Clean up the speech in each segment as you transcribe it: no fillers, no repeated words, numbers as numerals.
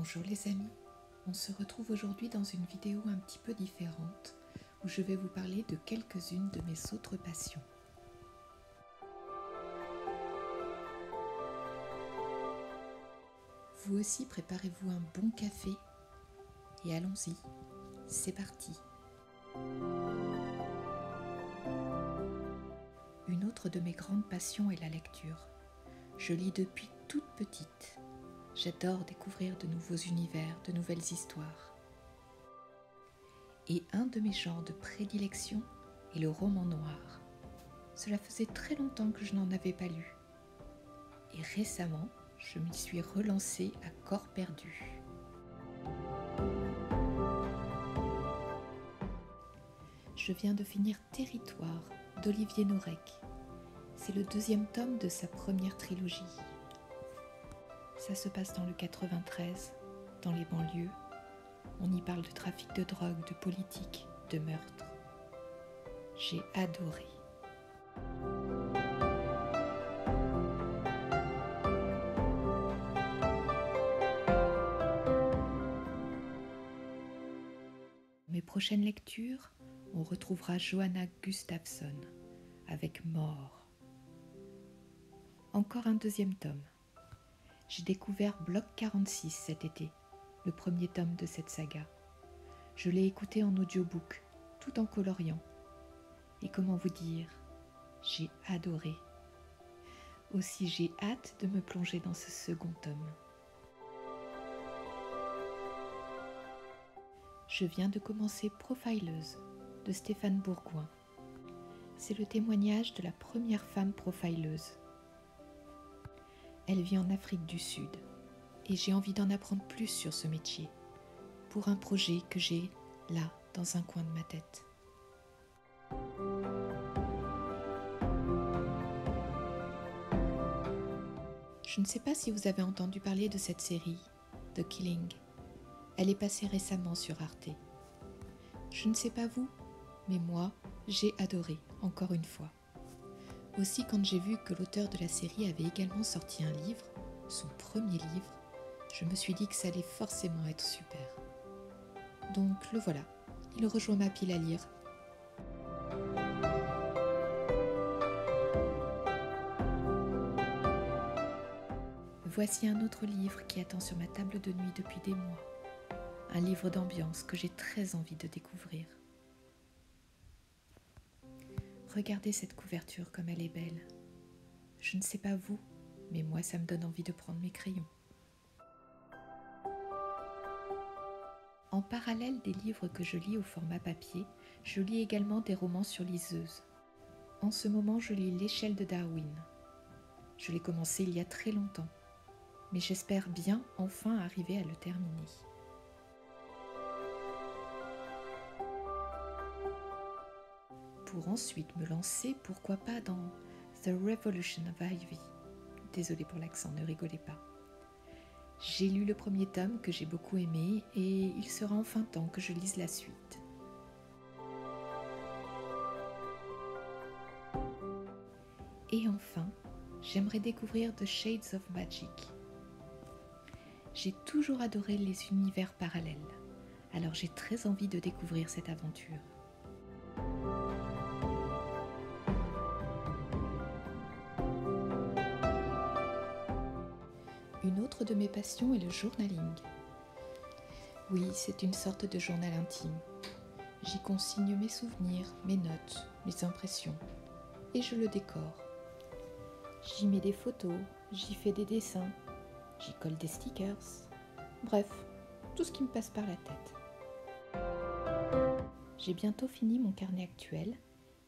Bonjour les amis, on se retrouve aujourd'hui dans une vidéo un petit peu différente où je vais vous parler de quelques-unes de mes autres passions. Vous aussi préparez-vous un bon café et allons-y, c'est parti. Une autre de mes grandes passions est la lecture. Je lis depuis toute petite. J'adore découvrir de nouveaux univers, de nouvelles histoires. Et un de mes genres de prédilection est le roman noir. Cela faisait très longtemps que je n'en avais pas lu. Et récemment, je m'y suis relancée à corps perdu. Je viens de finir Territoire d'Olivier Norek. C'est le deuxième tome de sa première trilogie. Ça se passe dans le 93, dans les banlieues. On y parle de trafic de drogue, de politique, de meurtre. J'ai adoré. Mes prochaines lectures, on retrouvera Johanna Gustafsson avec Mort. Encore un deuxième tome. J'ai découvert Bloc 46 cet été, le premier tome de cette saga. Je l'ai écouté en audiobook, tout en coloriant. Et comment vous dire, j'ai adoré. Aussi j'ai hâte de me plonger dans ce second tome. Je viens de commencer Profileuse de Stéphane Bourgoin. C'est le témoignage de la première femme profileuse. Elle vit en Afrique du Sud et j'ai envie d'en apprendre plus sur ce métier pour un projet que j'ai là dans un coin de ma tête. Je ne sais pas si vous avez entendu parler de cette série, The Killing. Elle est passée récemment sur Arte. Je ne sais pas vous, mais moi, j'ai adoré, encore une fois. Aussi, quand j'ai vu que l'auteur de la série avait également sorti un livre, son premier livre, je me suis dit que ça allait forcément être super. Donc le voilà, il rejoint ma pile à lire. Voici un autre livre qui attend sur ma table de nuit depuis des mois. Un livre d'ambiance que j'ai très envie de découvrir. Regardez cette couverture comme elle est belle. Je ne sais pas vous, mais moi ça me donne envie de prendre mes crayons. En parallèle des livres que je lis au format papier, je lis également des romans sur liseuse. En ce moment, je lis L'échelle de Darwin. Je l'ai commencé il y a très longtemps, mais j'espère bien enfin arriver à le terminer. Pour ensuite me lancer, pourquoi pas, dans The Revolution of Ivy. Désolée pour l'accent, ne rigolez pas. J'ai lu le premier tome que j'ai beaucoup aimé et il sera enfin temps que je lise la suite. Et enfin, j'aimerais découvrir The Shades of Magic. J'ai toujours adoré les univers parallèles, alors j'ai très envie de découvrir cette aventure. Une autre de mes passions est le journaling. Oui, c'est une sorte de journal intime. J'y consigne mes souvenirs, mes notes, mes impressions, et je le décore. J'y mets des photos, j'y fais des dessins, j'y colle des stickers, bref, tout ce qui me passe par la tête. J'ai bientôt fini mon carnet actuel,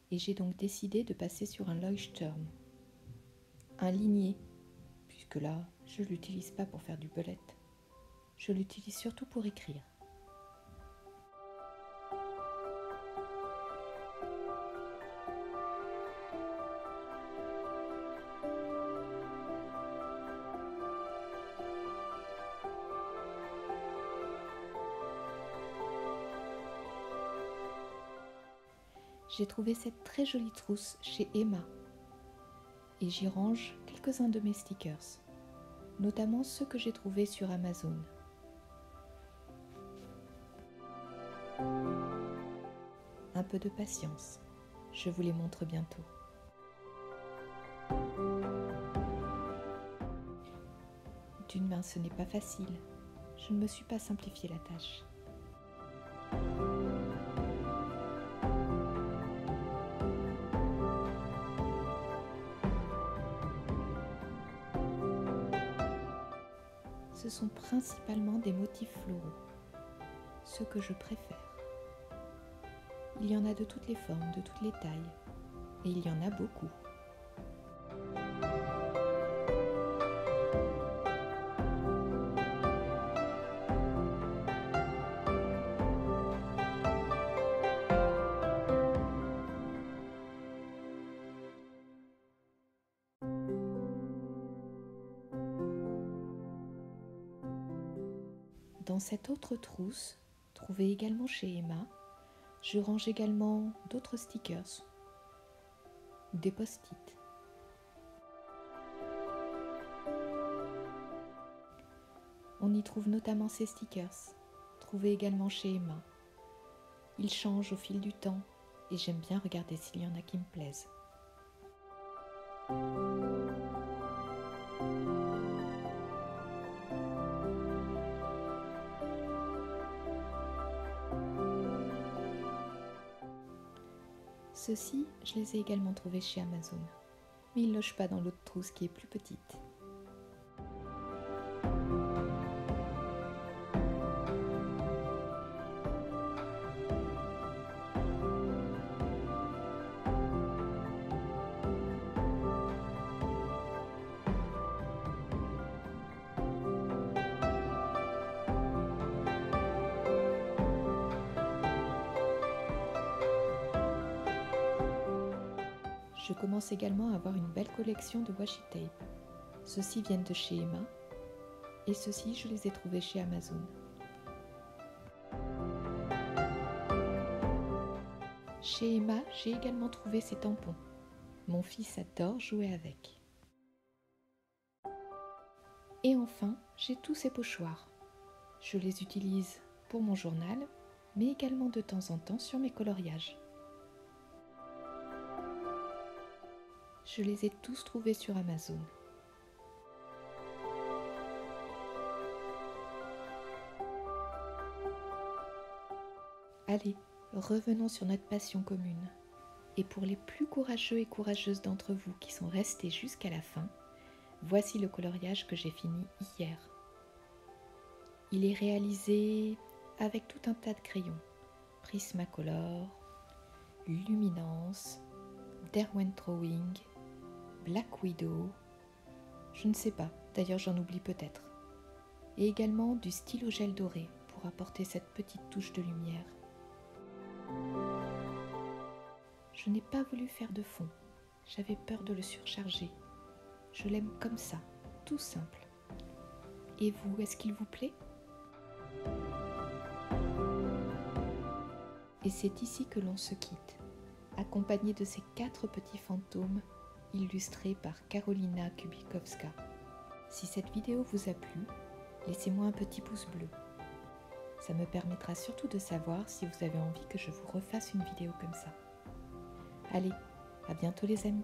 et j'ai donc décidé de passer sur un Leuchtturm, un ligné, puisque là, je ne l'utilise pas pour faire du bullet. Je l'utilise surtout pour écrire. J'ai trouvé cette très jolie trousse chez Emma et j'y range quelques-uns de mes stickers, notamment ceux que j'ai trouvés sur Amazon. peu de patience. Je vous les montre bientôt. D'une main, ce n'est pas facile. Je ne me suis pas simplifié la tâche. Ce sont principalement des motifs floraux, ceux que je préfère. Il y en a de toutes les formes, de toutes les tailles, et il y en a beaucoup. Dans cette autre trousse, trouvée également chez Emma, je range également d'autres stickers, des post-it. On y trouve notamment ces stickers, trouvés également chez Emma. Ils changent au fil du temps et j'aime bien regarder s'il y en a qui me plaisent. Ceux-ci, je les ai également trouvés chez Amazon, mais ils ne logent pas dans l'autre trousse qui est plus petite. Je commence également à avoir une belle collection de washi tape. Ceux-ci viennent de chez Emma et ceux-ci je les ai trouvés chez Amazon. Chez Emma, j'ai également trouvé ces tampons. Mon fils adore jouer avec. Et enfin, j'ai tous ces pochoirs. Je les utilise pour mon journal, mais également de temps en temps sur mes coloriages. Je les ai tous trouvés sur Amazon. Allez, revenons sur notre passion commune. Et pour les plus courageux et courageuses d'entre vous qui sont restés jusqu'à la fin, voici le coloriage que j'ai fini hier. Il est réalisé avec tout un tas de crayons. Prismacolor, Luminance, Derwent Drawing, Black Widow, je ne sais pas, d'ailleurs j'en oublie peut-être. Et également du stylo gel doré pour apporter cette petite touche de lumière. Je n'ai pas voulu faire de fond, j'avais peur de le surcharger. Je l'aime comme ça, tout simple. Et vous, est-ce qu'il vous plaît ? Et c'est ici que l'on se quitte, accompagné de ces 4 petits fantômes illustrés par Karolina Kubikowska. Si cette vidéo vous a plu, laissez-moi un petit pouce bleu. Ça me permettra surtout de savoir si vous avez envie que je vous refasse une vidéo comme ça. Allez, à bientôt les amis!